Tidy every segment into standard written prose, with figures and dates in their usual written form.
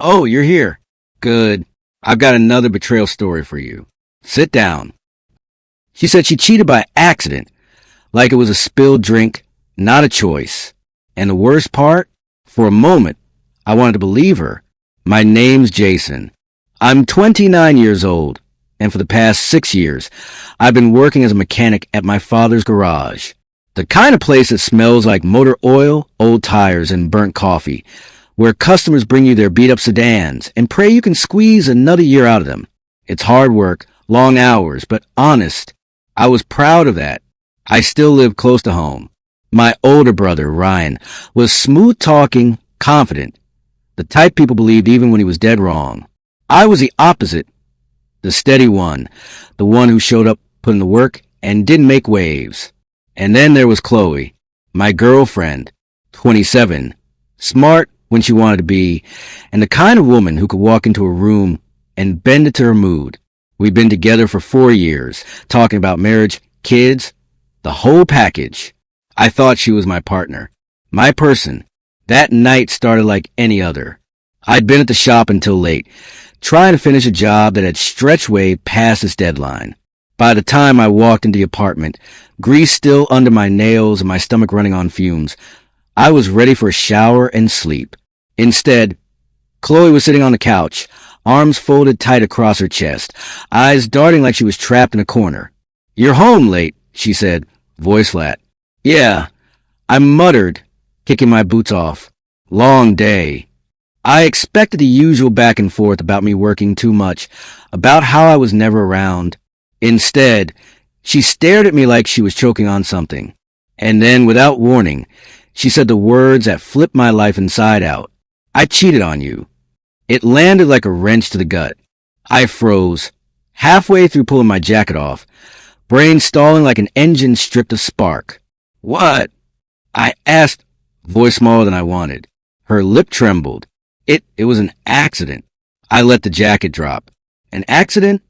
Oh, you're here. Good. I've got another betrayal story for you. Sit down. She said she cheated by accident, like it was a spilled drink, not a choice. And the worst part? For a moment, I wanted to believe her. My name's Jason. I'm 29 years old, and for the past 6 years, I've been working as a mechanic at my father's garage. The kind of place that smells like motor oil, old tires, and burnt coffee, where customers bring you their beat-up sedans and pray you can squeeze another year out of them. It's hard work, long hours, but honest. I was proud of that. I still live close to home. My older brother, Ryan, was smooth-talking, confident, the type people believed even when he was dead wrong. I was the opposite, the steady one, the one who showed up, put in the work, and didn't make waves. And then there was Chloe, my girlfriend, 27, smart when she wanted to be, and the kind of woman who could walk into a room and bend it to her mood. We'd been together for 4 years, talking about marriage, kids, the whole package. I thought she was my partner, my person. That night started like any other. I'd been at the shop until late, trying to finish a job that had stretched way past its deadline. By the time I walked into the apartment, grease still under my nails and my stomach running on fumes, I was ready for a shower and sleep. Instead, Chloe was sitting on the couch, arms folded tight across her chest, eyes darting like she was trapped in a corner. "You're home late," she said, voice flat. "Yeah," I muttered, kicking my boots off. "Long day." I expected the usual back and forth about me working too much, about how I was never around. Instead, she stared at me like she was choking on something. And then, without warning, she said the words that flipped my life inside out. "I cheated on you." It landed like a wrench to the gut. I froze, halfway through pulling my jacket off, brain stalling like an engine stripped of spark. "What?" I asked, voice smaller than I wanted. Her lip trembled. It was an accident. I let the jacket drop. "An accident?"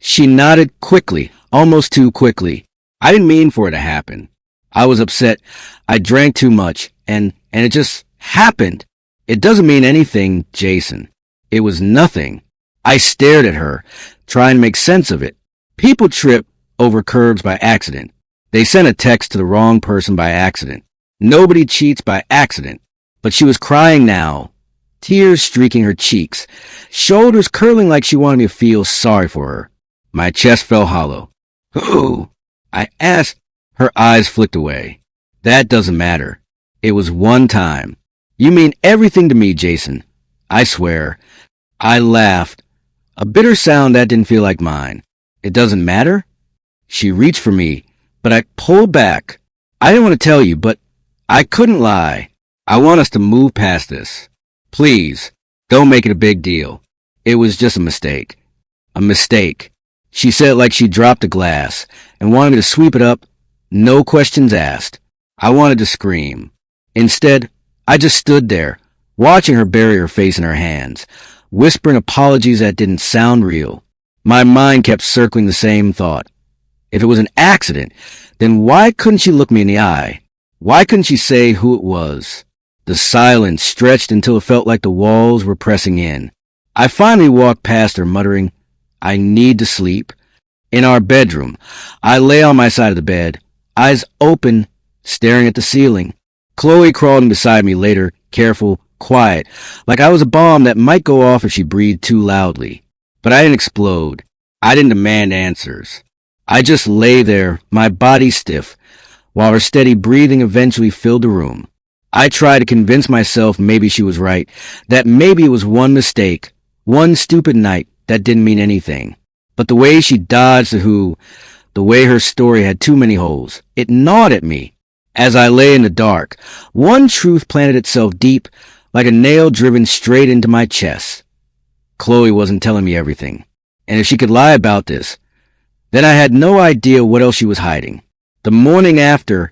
She nodded quickly, almost too quickly. I didn't mean for it to happen. I was upset. I drank too much, and it just happened. "It doesn't mean anything, Jason." It was nothing. I stared at her, trying to make sense of it. People trip over curbs by accident. They sent a text to the wrong person by accident. Nobody cheats by accident. But she was crying now, tears streaking her cheeks, shoulders curling like she wanted me to feel sorry for her. My chest felt hollow. "Who?" I asked. Her eyes flicked away. "That doesn't matter. It was one time. You mean everything to me, Jason. I swear." I laughed, a bitter sound that didn't feel like mine. "It doesn't matter?" She reached for me, but I pulled back. "I didn't want to tell you, but I couldn't lie. I want us to move past this. Please, don't make it a big deal. It was just a mistake." "A mistake." She said it like she dropped a glass and wanted me to sweep it up, no questions asked. I wanted to scream. Instead, I just stood there, watching her bury her face in her hands, whispering apologies that didn't sound real. My mind kept circling the same thought. If it was an accident, then why couldn't she look me in the eye? Why couldn't she say who it was? The silence stretched until it felt like the walls were pressing in. I finally walked past her, muttering, "I need to sleep." In our bedroom, I lay on my side of the bed, eyes open, staring at the ceiling. Chloe crawled in beside me later, careful, quiet, like I was a bomb that might go off if she breathed too loudly. But I didn't explode. I didn't demand answers. I just lay there, my body stiff, while her steady breathing eventually filled the room. I tried to convince myself maybe she was right, that maybe it was one mistake, one stupid night that didn't mean anything. But the way she dodged the who, the way her story had too many holes, it gnawed at me. As I lay in the dark, one truth planted itself deep, like a nail driven straight into my chest. Chloe wasn't telling me everything. And if she could lie about this, then I had no idea what else she was hiding. The morning after,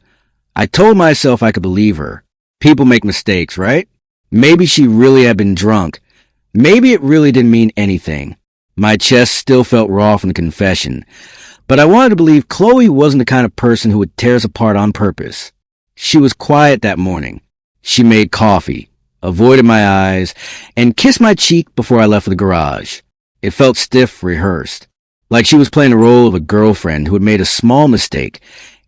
I told myself I could believe her. People make mistakes, right? Maybe she really had been drunk. Maybe it really didn't mean anything. My chest still felt raw from the confession, but I wanted to believe Chloe wasn't the kind of person who would tear us apart on purpose. She was quiet that morning. She made coffee, avoided my eyes, and kissed my cheek before I left for the garage. It felt stiff, rehearsed, like she was playing the role of a girlfriend who had made a small mistake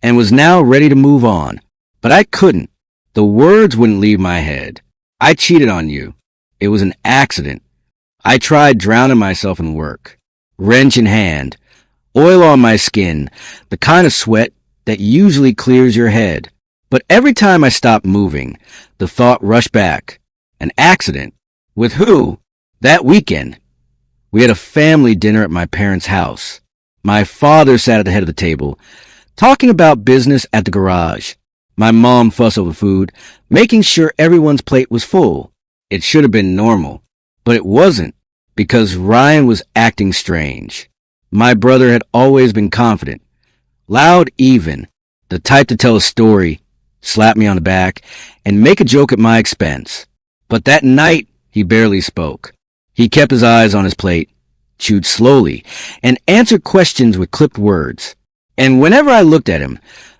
and was now ready to move on. But I couldn't. The words wouldn't leave my head. I cheated on you. It was an accident. I tried drowning myself in work. Wrench in hand, oil on my skin, the kind of sweat that usually clears your head. But every time I stopped moving, the thought rushed back. An accident? With who? That weekend. We had a family dinner at my parents' house. My father sat at the head of the table, talking about business at the garage. My mom fussed over food, making sure everyone's plate was full. It should have been normal, but it wasn't, because Ryan was acting strange. My brother had always been confident, loud even, the type to tell a story, slap me on the back, and make a joke at my expense. But that night, he barely spoke. He kept his eyes on his plate, chewed slowly, and answered questions with clipped words. And whenever I looked at him,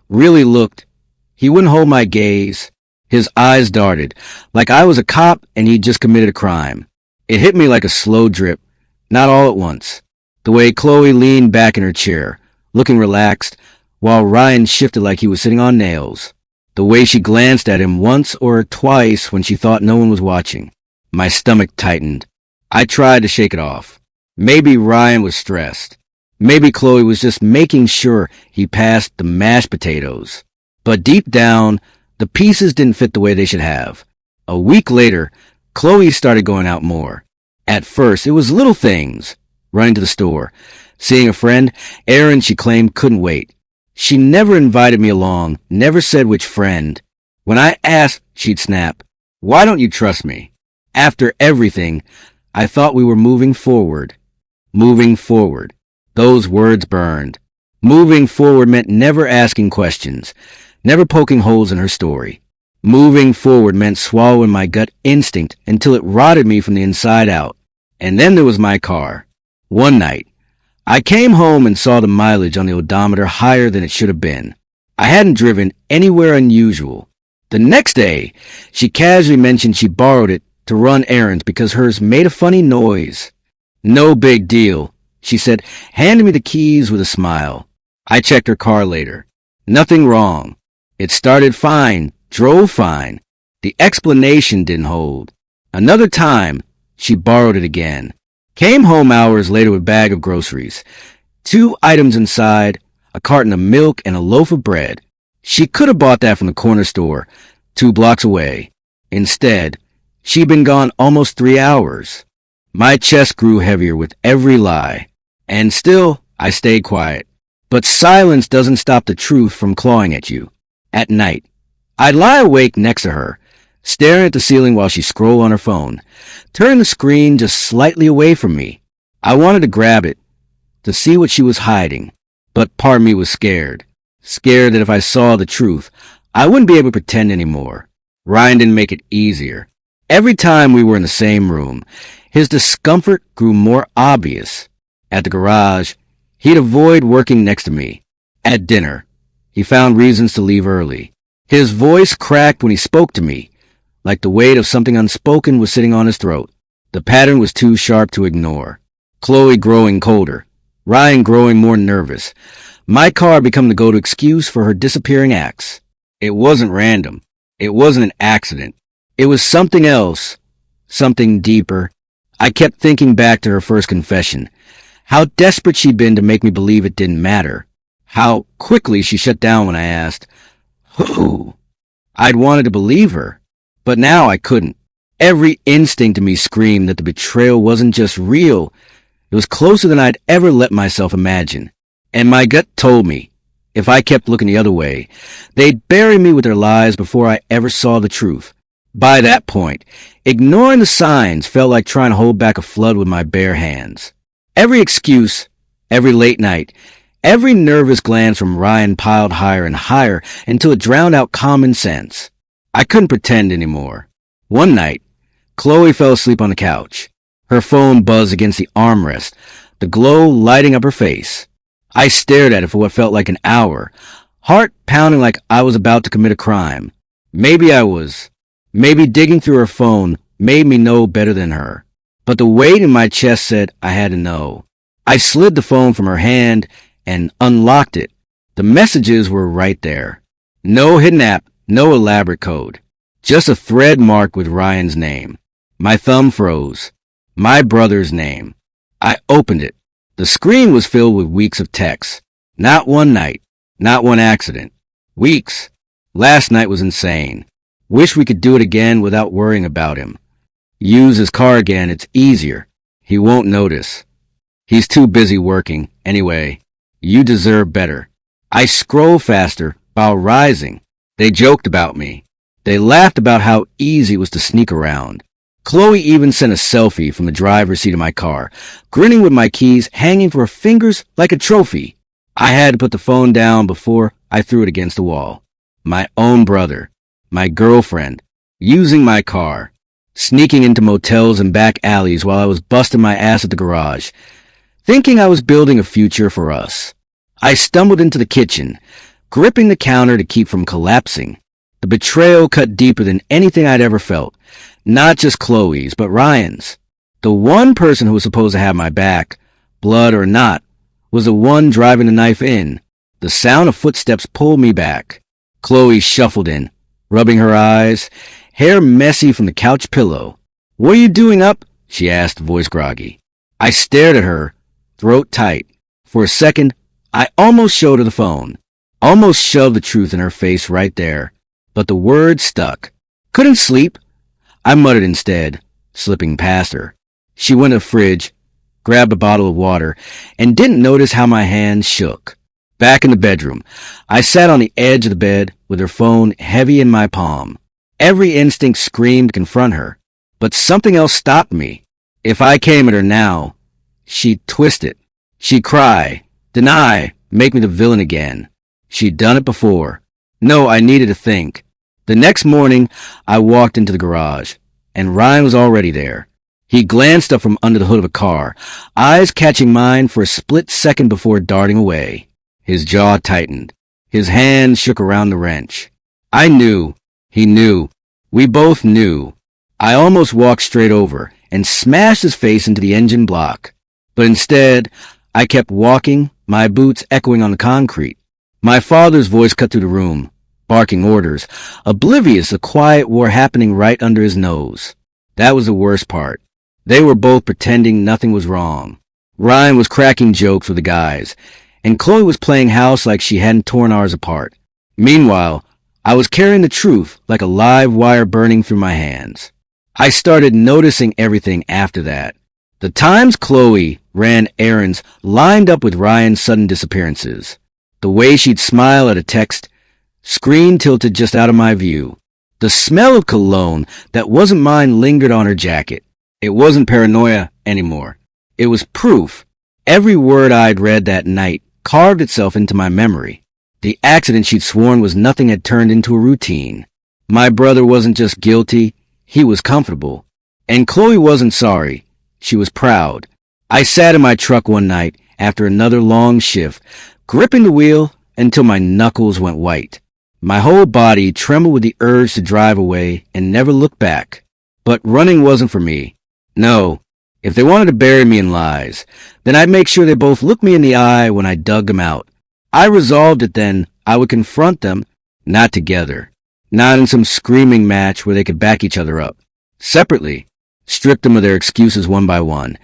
really looked, he wouldn't hold my gaze. His eyes darted, like I was a cop and he'd just committed a crime. It hit me like a slow drip, not all at once. The way Chloe leaned back in her chair, looking relaxed, while Ryan shifted like he was sitting on nails. The way she glanced at him once or twice when she thought no one was watching. My stomach tightened. I tried to shake it off. Maybe Ryan was stressed. Maybe Chloe was just making sure he passed the mashed potatoes. But deep down, the pieces didn't fit the way they should have. A week later, Chloe started going out more. At first, it was little things. Running to the store, seeing a friend, errands she claimed couldn't wait. She never invited me along, never said which friend. When I asked, she'd snap, "Why don't you trust me?" After everything, I thought we were moving forward. Moving forward. Those words burned. Moving forward meant never asking questions, never poking holes in her story. Moving forward meant swallowing my gut instinct until it rotted me from the inside out. And then there was my car. One night, I came home and saw the mileage on the odometer higher than it should have been. I hadn't driven anywhere unusual. The next day, she casually mentioned she borrowed it to run errands because hers made a funny noise. "No big deal," she said, handing me the keys with a smile. I checked her car later. Nothing wrong. It started fine, drove fine. The explanation didn't hold. Another time, she borrowed it again. Came home hours later with a bag of groceries. 2 items inside, a carton of milk and a loaf of bread. She could have bought that from the corner store, 2 blocks away. Instead, she'd been gone almost 3 hours. My chest grew heavier with every lie. And still, I stayed quiet. But silence doesn't stop the truth from clawing at you. At night, I'd lie awake next to her, staring at the ceiling while she scrolled on her phone, turn the screen just slightly away from me. I wanted to grab it, to see what she was hiding, but part of me was scared. Scared that if I saw the truth, I wouldn't be able to pretend anymore. Ryan didn't make it easier. Every time we were in the same room, his discomfort grew more obvious. At the garage, he'd avoid working next to me. At dinner, he found reasons to leave early. His voice cracked when he spoke to me, like the weight of something unspoken was sitting on his throat. The pattern was too sharp to ignore. Chloe growing colder. Ryan growing more nervous. My car become the go-to excuse for her disappearing acts. It wasn't random. It wasn't an accident. It was something else. Something deeper. I kept thinking back to her first confession. How desperate she'd been to make me believe it didn't matter. How quickly she shut down when I asked, "Who?" I'd wanted to believe her, but now I couldn't. Every instinct in me screamed that the betrayal wasn't just real. It was closer than I'd ever let myself imagine. And my gut told me, if I kept looking the other way, they'd bury me with their lies before I ever saw the truth. By that point, ignoring the signs felt like trying to hold back a flood with my bare hands. Every excuse, every late night, every nervous glance from Ryan piled higher and higher until it drowned out common sense. I couldn't pretend anymore. One night, Chloe fell asleep on the couch. Her phone buzzed against the armrest, the glow lighting up her face. I stared at it for what felt like an hour, heart pounding like I was about to commit a crime. Maybe I was. Maybe digging through her phone made me know better than her. But the weight in my chest said I had to know. I slid the phone from her hand and unlocked it. The messages were right there. No hidden app, no elaborate code. Just a thread marked with Ryan's name. My thumb froze. My brother's name. I opened it. The screen was filled with weeks of texts. Not one night. Not one accident. Weeks. Last night was insane. Wish we could do it again without worrying about him. Use his car again, it's easier. He won't notice. He's too busy working. Anyway, you deserve better. I scroll faster while rising. They joked about me. They laughed about how easy it was to sneak around. Chloe even sent a selfie from the driver's seat of my car, grinning with my keys hanging from her fingers like a trophy. I had to put the phone down before I threw it against the wall. My own brother. My girlfriend, using my car, sneaking into motels and back alleys while I was busting my ass at the garage, thinking I was building a future for us. I stumbled into the kitchen, gripping the counter to keep from collapsing. The betrayal cut deeper than anything I'd ever felt, not just Chloe's, but Ryan's. The one person who was supposed to have my back, blood or not, was the one driving the knife in. The sound of footsteps pulled me back. Chloe shuffled in, rubbing her eyes, hair messy from the couch pillow. "What are you doing up?" she asked, voice groggy. I stared at her, throat tight. For a second, I almost showed her the phone. Almost shoved the truth in her face right there. But the words stuck. "Couldn't sleep," I muttered instead, slipping past her. She went to the fridge, grabbed a bottle of water, and didn't notice how my hands shook. Back in the bedroom, I sat on the edge of the bed with her phone heavy in my palm. Every instinct screamed to confront her, but something else stopped me. If I came at her now, she'd twist it. She'd cry, deny, make me the villain again. She'd done it before. No, I needed to think. The next morning, I walked into the garage, and Ryan was already there. He glanced up from under the hood of a car, eyes catching mine for a split second before darting away. His jaw tightened. His hand shook around the wrench. I knew. He knew. We both knew. I almost walked straight over and smashed his face into the engine block. But instead, I kept walking, my boots echoing on the concrete. My father's voice cut through the room, barking orders, oblivious of quiet war happening right under his nose. That was the worst part. They were both pretending nothing was wrong. Ryan was cracking jokes with the guys, and Chloe was playing house like she hadn't torn ours apart. Meanwhile, I was carrying the truth like a live wire burning through my hands. I started noticing everything after that. The times Chloe ran errands lined up with Ryan's sudden disappearances. The way she'd smile at a text, screen tilted just out of my view. The smell of cologne that wasn't mine lingered on her jacket. It wasn't paranoia anymore. It was proof. Every word I'd read that night carved itself into my memory. The accident she'd sworn was nothing had turned into a routine. My brother wasn't just guilty, he was comfortable. And Chloe wasn't sorry. She was proud. I sat in my truck one night after another long shift, gripping the wheel until my knuckles went white. My whole body trembled with the urge to drive away and never look back. But running wasn't for me. No. If they wanted to bury me in lies, then I'd make sure they both looked me in the eye when I dug them out. I resolved that then I would confront them, not together, not in some screaming match where they could back each other up. Separately, strip them of their excuses one by one,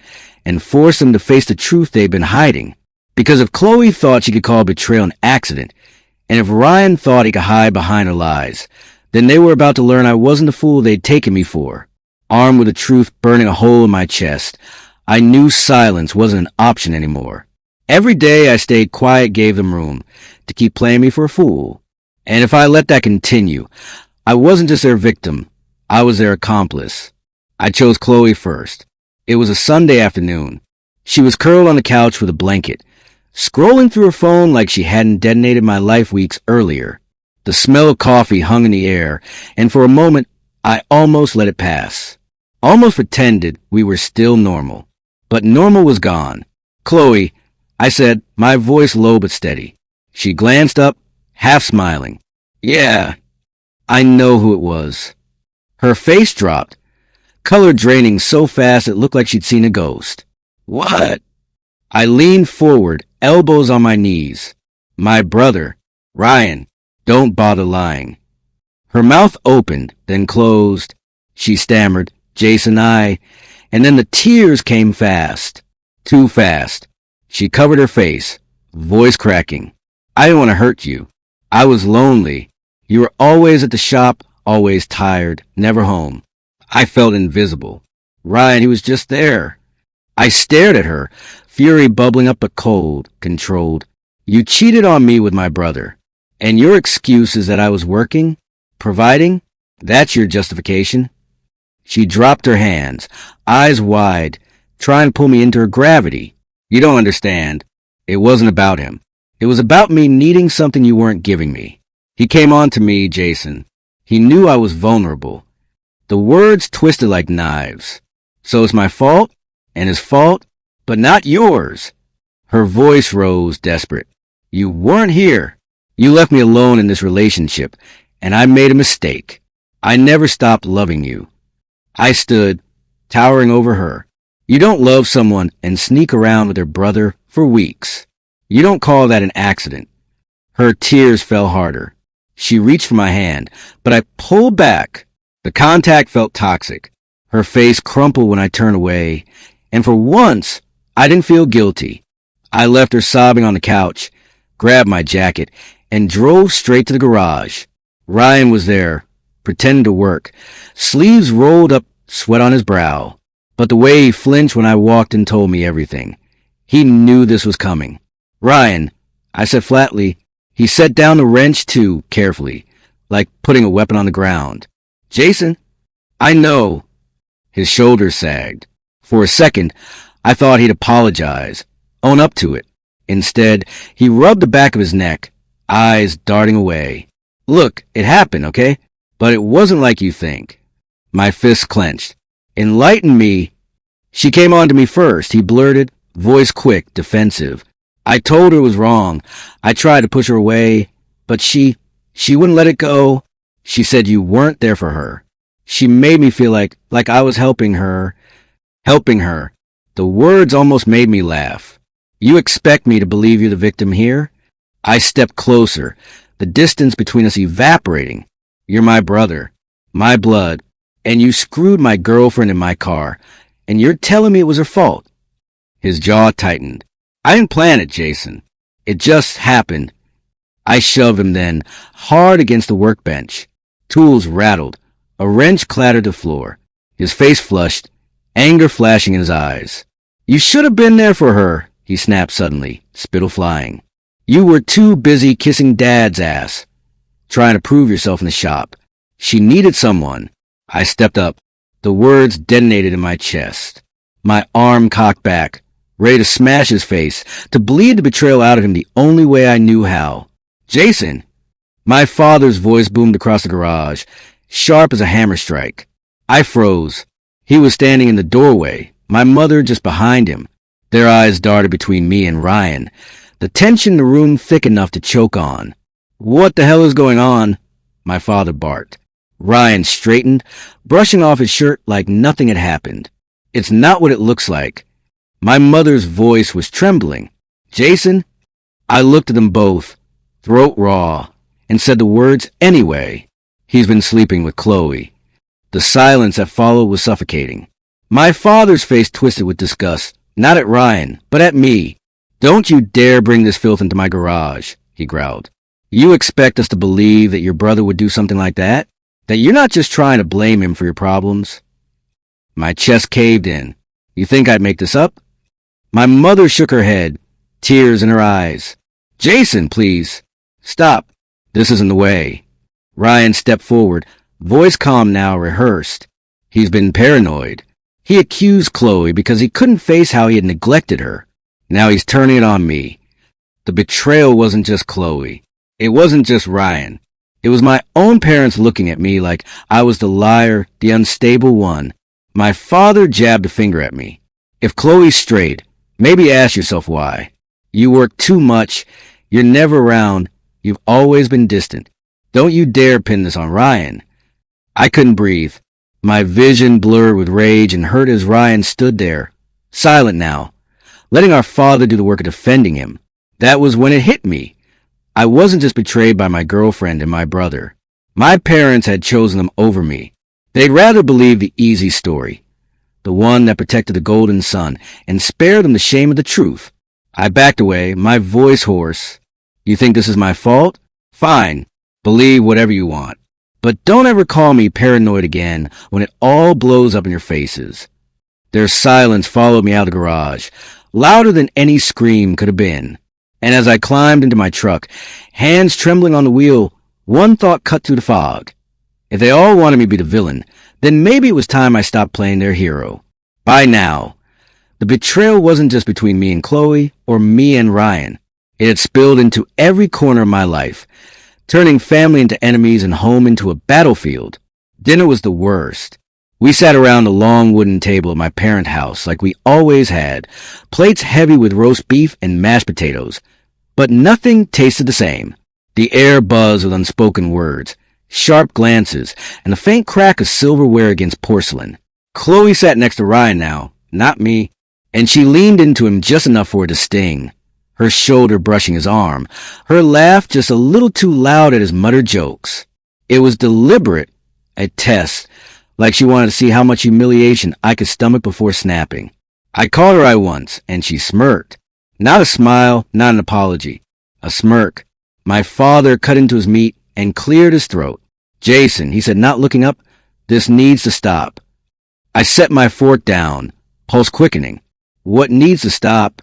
and force them to face the truth they'd been hiding. Because if Chloe thought she could call betrayal an accident, and if Ryan thought he could hide behind her lies, then they were about to learn I wasn't the fool they'd taken me for. Armed with the truth burning a hole in my chest, I knew silence wasn't an option anymore. Every day I stayed quiet gave them room to keep playing me for a fool. And if I let that continue, I wasn't just their victim, I was their accomplice. I chose Chloe first. It was a Sunday afternoon. She was curled on the couch with a blanket, scrolling through her phone like she hadn't detonated my life weeks earlier. The smell of coffee hung in the air, and for a moment, I almost let it pass. Almost pretended we were still normal. But normal was gone. "Chloe," I said, my voice low but steady. She glanced up, half smiling. "Yeah, I know who it was." Her face dropped, color draining so fast it looked like she'd seen a ghost. What? I leaned forward, elbows on my knees. My brother, Ryan, don't bother lying. Her mouth opened, then closed. She stammered, Jason, and then the tears came fast. Too fast. She covered her face, voice cracking. I didn't want to hurt you. I was lonely. You were always at the shop, always tired, never home. I felt invisible. Ryan, he was just there. I stared at her, fury bubbling up but cold, controlled. You cheated on me with my brother. And your excuse is that I was working? Providing? That's your justification? She dropped her hands, eyes wide, trying to pull me into her gravity. You don't understand. It wasn't about him. It was about me needing something you weren't giving me. He came on to me, Jason. He knew I was vulnerable. The words twisted like knives. So it's my fault, and his fault, but not yours. Her voice rose, desperate. You weren't here. You left me alone in this relationship, and I made a mistake. I never stopped loving you. I stood, towering over her. You don't love someone and sneak around with their brother for weeks. You don't call that an accident. Her tears fell harder. She reached for my hand, but I pulled back. The contact felt toxic. Her face crumpled when I turned away, and for once, I didn't feel guilty. I left her sobbing on the couch, grabbed my jacket, and drove straight to the garage. Ryan was there, pretending to work, sleeves rolled up, sweat on his brow. But the way he flinched when I walked in told me everything. He knew this was coming. Ryan, I said flatly. He set down the wrench too, carefully, like putting a weapon on the ground. Jason, I know. His shoulders sagged. For a second, I thought he'd apologize, own up to it. Instead, he rubbed the back of his neck, eyes darting away. Look, it happened, okay? But it wasn't like you think. My fists clenched. Enlighten me. She came on to me first, he blurted, voice quick, defensive. I told her it was wrong. I tried to push her away, but she wouldn't let it go. She said you weren't there for her. She made me feel like I was helping her. The words almost made me laugh. You expect me to believe you're the victim here? I stepped closer, the distance between us evaporating. You're my brother, my blood, and you screwed my girlfriend in my car, and you're telling me it was her fault. His jaw tightened. I didn't plan it, Jason. It just happened. I shoved him then, hard against the workbench. Tools rattled. A wrench clattered the floor. His face flushed, anger flashing in his eyes. You should have been there for her, he snapped suddenly, spittle flying. You were too busy kissing Dad's ass, trying to prove yourself in the shop. She needed someone. I stepped up. The words detonated in my chest. My arm cocked back, ready to smash his face, to bleed the betrayal out of him the only way I knew how. Jason! My father's voice boomed across the garage, sharp as a hammer strike. I froze. He was standing in the doorway, my mother just behind him. Their eyes darted between me and Ryan, the tension in the room thick enough to choke on. What the hell is going on? My father barked. Ryan straightened, brushing off his shirt like nothing had happened. It's not what it looks like. My mother's voice was trembling. Jason? I looked at them both, throat raw, and said the words anyway. He's been sleeping with Chloe. The silence that followed was suffocating. My father's face twisted with disgust, not at Ryan, but at me. Don't you dare bring this filth into my garage, he growled. You expect us to believe that your brother would do something like that? That you're not just trying to blame him for your problems? My chest caved in. You think I'd make this up? My mother shook her head, tears in her eyes. Jason, please. Stop. This isn't the way. Ryan stepped forward, voice calm now, rehearsed. He's been paranoid. He accused Chloe because he couldn't face how he had neglected her. Now he's turning it on me. The betrayal wasn't just Chloe. It wasn't just Ryan. It was my own parents looking at me like I was the liar, the unstable one. My father jabbed a finger at me. If Chloe strayed, maybe ask yourself why. You work too much. You're never around. You've always been distant. Don't you dare pin this on Ryan. I couldn't breathe. My vision blurred with rage and hurt as Ryan stood there, silent now, letting our father do the work of defending him. That was when it hit me. I wasn't just betrayed by my girlfriend and my brother. My parents had chosen them over me. They'd rather believe the easy story, the one that protected the golden sun, and spare them the shame of the truth. I backed away, my voice hoarse. You think this is my fault? Fine. Believe whatever you want. But don't ever call me paranoid again when it all blows up in your faces. Their silence followed me out of the garage, louder than any scream could have been. And as I climbed into my truck, hands trembling on the wheel, one thought cut through the fog. If they all wanted me to be the villain, then maybe it was time I stopped playing their hero. By now, the betrayal wasn't just between me and Chloe, or me and Ryan. It had spilled into every corner of my life, turning family into enemies and home into a battlefield. Dinner was the worst. We sat around a long wooden table at my parents' house like we always had, plates heavy with roast beef and mashed potatoes. But nothing tasted the same. The air buzzed with unspoken words, sharp glances, and the faint crack of silverware against porcelain. Chloe sat next to Ryan now, not me, and she leaned into him just enough for it to sting, her shoulder brushing his arm, her laugh just a little too loud at his muttered jokes. It was deliberate, a test, like she wanted to see how much humiliation I could stomach before snapping. I called her out once, and she smirked. Not a smile, not an apology. A smirk. My father cut into his meat and cleared his throat. Jason, he said, not looking up, this needs to stop. I set my fork down, pulse quickening. What needs to stop?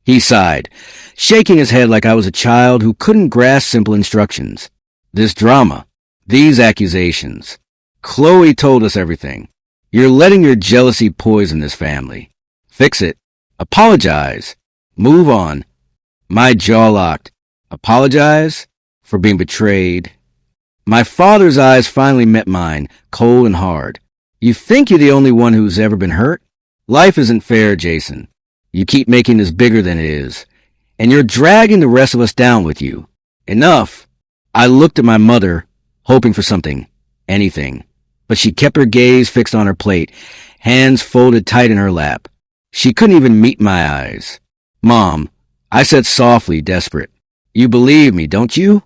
He sighed, shaking his head like I was a child who couldn't grasp simple instructions. This drama, these accusations. Chloe told us everything. You're letting your jealousy poison this family. Fix it. Apologize. Move on. My jaw locked. Apologize? For being betrayed. My father's eyes finally met mine, cold and hard. You think you're the only one who's ever been hurt? Life isn't fair, Jason. You keep making this bigger than it is. And you're dragging the rest of us down with you. Enough. I looked at my mother, hoping for something. Anything. But she kept her gaze fixed on her plate, hands folded tight in her lap. She couldn't even meet my eyes. Mom, I said softly, desperate. You believe me, don't you?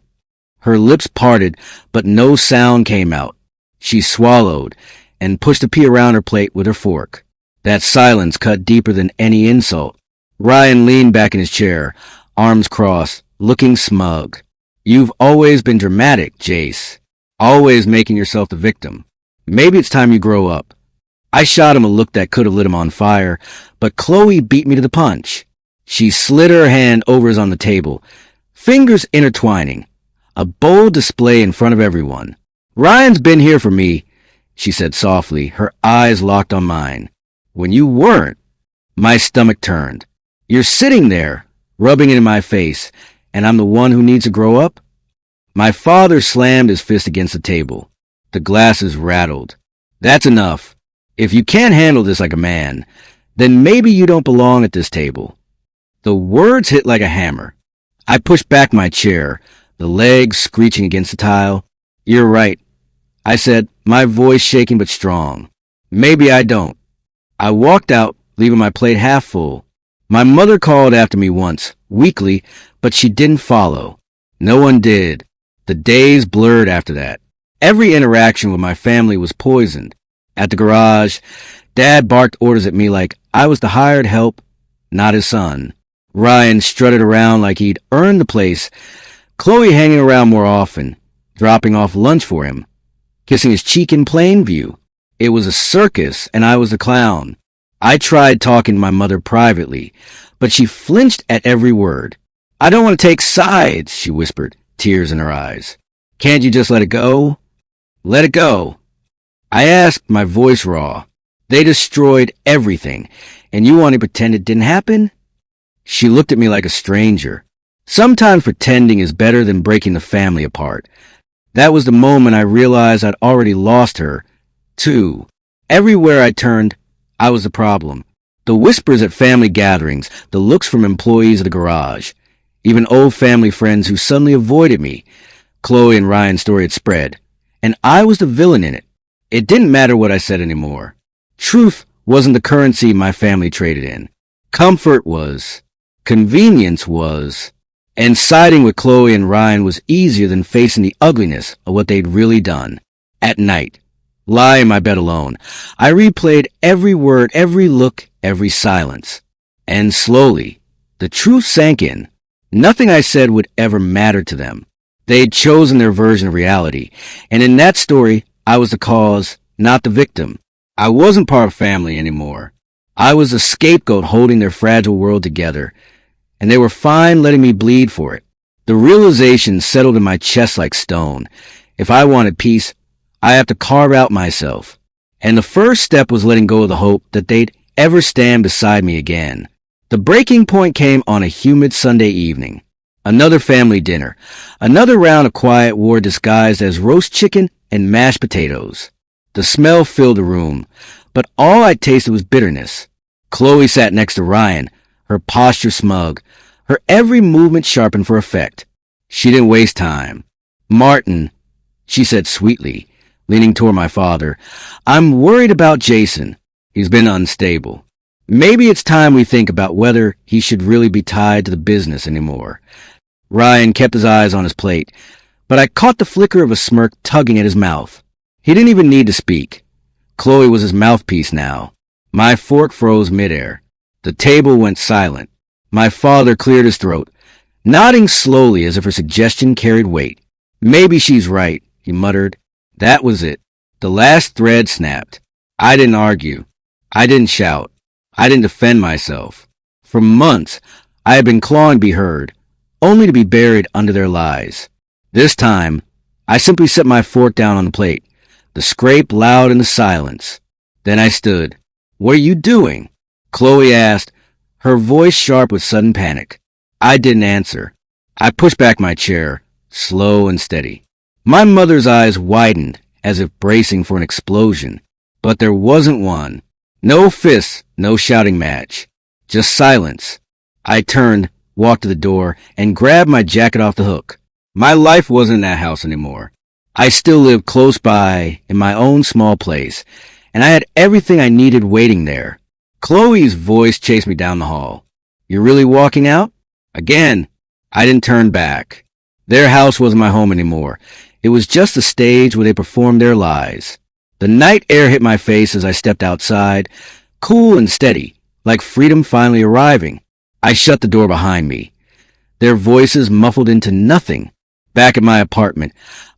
Her lips parted, but no sound came out. She swallowed and pushed the pea around her plate with her fork. That silence cut deeper than any insult. Ryan leaned back in his chair, arms crossed, looking smug. You've always been dramatic, Jace. Always making yourself the victim. Maybe it's time you grow up. I shot him a look that could have lit him on fire, but Chloe beat me to the punch. She slid her hand over his on the table, fingers intertwining. A bold display in front of everyone. Ryan's been here for me, she said softly, her eyes locked on mine. When you weren't. My stomach turned. You're sitting there, rubbing it in my face, and I'm the one who needs to grow up? My father slammed his fist against the table. The glasses rattled. That's enough. If you can't handle this like a man, then maybe you don't belong at this table. The words hit like a hammer. I pushed back my chair, the legs screeching against the tile. You're right, I said, my voice shaking but strong. Maybe I don't. I walked out, leaving my plate half full. My mother called after me once, weakly, but she didn't follow. No one did. The days blurred after that. Every interaction with my family was poisoned. At the garage, Dad barked orders at me like I was the hired help, not his son. Ryan strutted around like he'd earned the place, Chloe hanging around more often, dropping off lunch for him, kissing his cheek in plain view. It was a circus, and I was the clown. I tried talking to my mother privately, but she flinched at every word. I don't want to take sides, she whispered, tears in her eyes. Can't you just let it go? Let it go. I asked, my voice raw. They destroyed everything, and you want to pretend it didn't happen? She looked at me like a stranger. Sometimes pretending is better than breaking the family apart. That was the moment I realized I'd already lost her, too. Everywhere I turned, I was the problem. The whispers at family gatherings, the looks from employees of the garage, even old family friends who suddenly avoided me. Chloe and Ryan's story had spread, and I was the villain in it. It didn't matter what I said anymore. Truth wasn't the currency my family traded in. Comfort was. Convenience was. And siding with Chloe and Ryan was easier than facing the ugliness of what they'd really done. At night, lie in my bed alone, I replayed every word, every look, every silence. And slowly, the truth sank in. Nothing I said would ever matter to them. They'd chosen their version of reality, and in that story, I was the cause, not the victim. I wasn't part of family anymore. I was the scapegoat holding their fragile world together, and they were fine letting me bleed for it. The realization settled in my chest like stone. If I wanted peace, I have to carve out myself. And the first step was letting go of the hope that they'd ever stand beside me again. The breaking point came on a humid Sunday evening. Another family dinner. Another round of quiet war disguised as roast chicken and mashed potatoes. The smell filled the room, but all I tasted was bitterness. Chloe sat next to Ryan, her posture smug, her every movement sharpened for effect. She didn't waste time. "Martin," she said sweetly, leaning toward my father, "I'm worried about Jason. He's been unstable. Maybe it's time we think about whether he should really be tied to the business anymore." Ryan kept his eyes on his plate, but I caught the flicker of a smirk tugging at his mouth. He didn't even need to speak. Chloe was his mouthpiece now. My fork froze midair. The table went silent. My father cleared his throat, nodding slowly as if her suggestion carried weight. "Maybe she's right," he muttered. That was it. The last thread snapped. I didn't argue. I didn't shout. I didn't defend myself. For months, I had been clawing to be heard, only to be buried under their lies. This time, I simply set my fork down on the plate, the scrape loud in the silence. Then I stood. "What are you doing?" Chloe asked, her voice sharp with sudden panic. I didn't answer. I pushed back my chair, slow and steady. My mother's eyes widened, as if bracing for an explosion. But there wasn't one. No fists, no shouting match. Just silence. I turned, walked to the door, and grabbed my jacket off the hook. My life wasn't in that house anymore. I still lived close by, in my own small place, and I had everything I needed waiting there. Chloe's voice chased me down the hall. "You're really walking out?" Again, I didn't turn back. Their house wasn't my home anymore. It was just a stage where they performed their lies. The night air hit my face as I stepped outside, cool and steady, like freedom finally arriving. I shut the door behind me. Their voices muffled into nothing. Back at my apartment,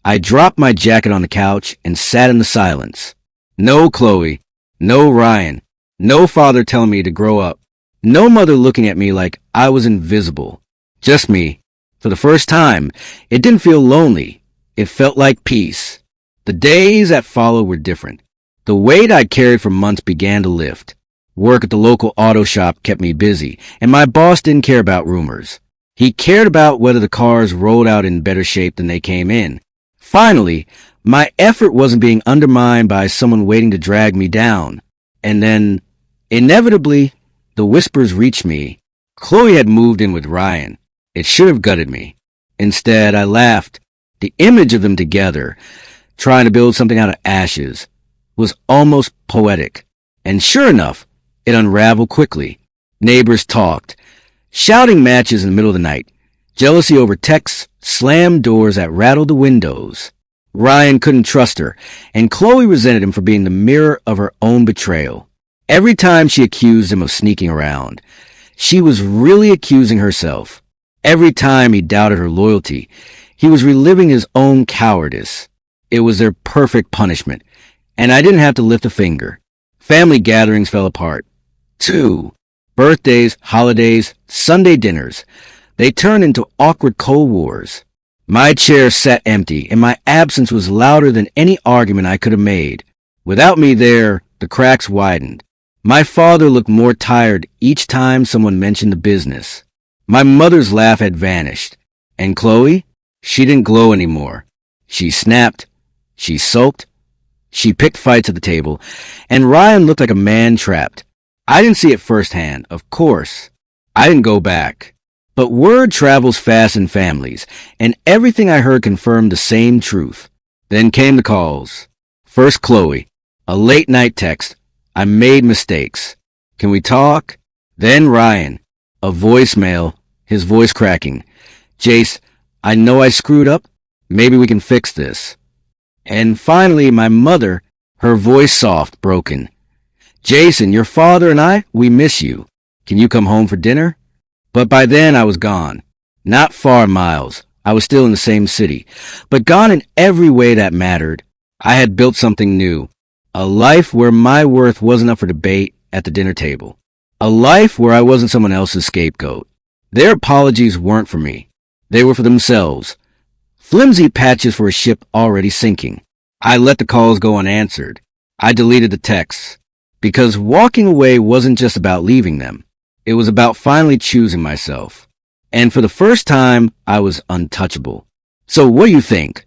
I dropped my jacket on the couch and sat in the silence. No Chloe, no Ryan, no father telling me to grow up, no mother looking at me like I was invisible. Just me. For the first time, it didn't feel lonely. It felt like peace. The days that followed were different. The weight I'd carried for months began to lift. Work at the local auto shop kept me busy, and my boss didn't care about rumors. He cared about whether the cars rolled out in better shape than they came in. Finally, my effort wasn't being undermined by someone waiting to drag me down. And then, inevitably, the whispers reached me. Chloe had moved in with Ryan. It should have gutted me. Instead, I laughed. The image of them together, trying to build something out of ashes, was almost poetic. And sure enough, it unraveled quickly. Neighbors talked. Shouting matches in the middle of the night. Jealousy over texts, slammed doors that rattled the windows. Ryan couldn't trust her, and Chloe resented him for being the mirror of her own betrayal. Every time she accused him of sneaking around, she was really accusing herself. Every time he doubted her loyalty, he was reliving his own cowardice. It was their perfect punishment, and I didn't have to lift a finger. Family gatherings fell apart. 2. Birthdays, holidays, Sunday dinners. They turned into awkward Cold Wars. My chair sat empty, and my absence was louder than any argument I could have made. Without me there, the cracks widened. My father looked more tired each time someone mentioned the business. My mother's laugh had vanished. And Chloe? She didn't glow anymore. She snapped. She sulked. She picked fights at the table. And Ryan looked like a man trapped. I didn't see it firsthand, of course. I didn't go back. But word travels fast in families, and everything I heard confirmed the same truth. Then came the calls. First Chloe, a late night text. I made mistakes. Can we talk? Then Ryan, a voicemail, his voice cracking. Jace, I know I screwed up. Maybe we can fix this. And finally, my mother, her voice soft, broken. Jason, your father and I, we miss you. Can you come home for dinner? But by then I was gone. Not far miles. I was still in the same city, but gone in every way that mattered. I had built something new. A life where my worth wasn't up for debate at the dinner table. A life where I wasn't someone else's scapegoat. Their apologies weren't for me. They were for themselves. Flimsy patches for a ship already sinking. I let the calls go unanswered. I deleted the texts. Because walking away wasn't just about leaving them. It was about finally choosing myself. And for the first time, I was untouchable. So what do you think?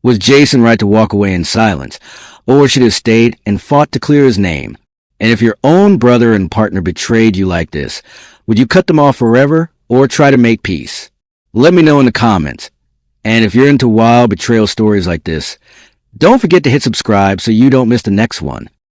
Was Jason right to walk away in silence? Or should he have stayed and fought to clear his name? And if your own brother and partner betrayed you like this, would you cut them off forever or try to make peace? Let me know in the comments. And if you're into wild betrayal stories like this, don't forget to hit subscribe so you don't miss the next one.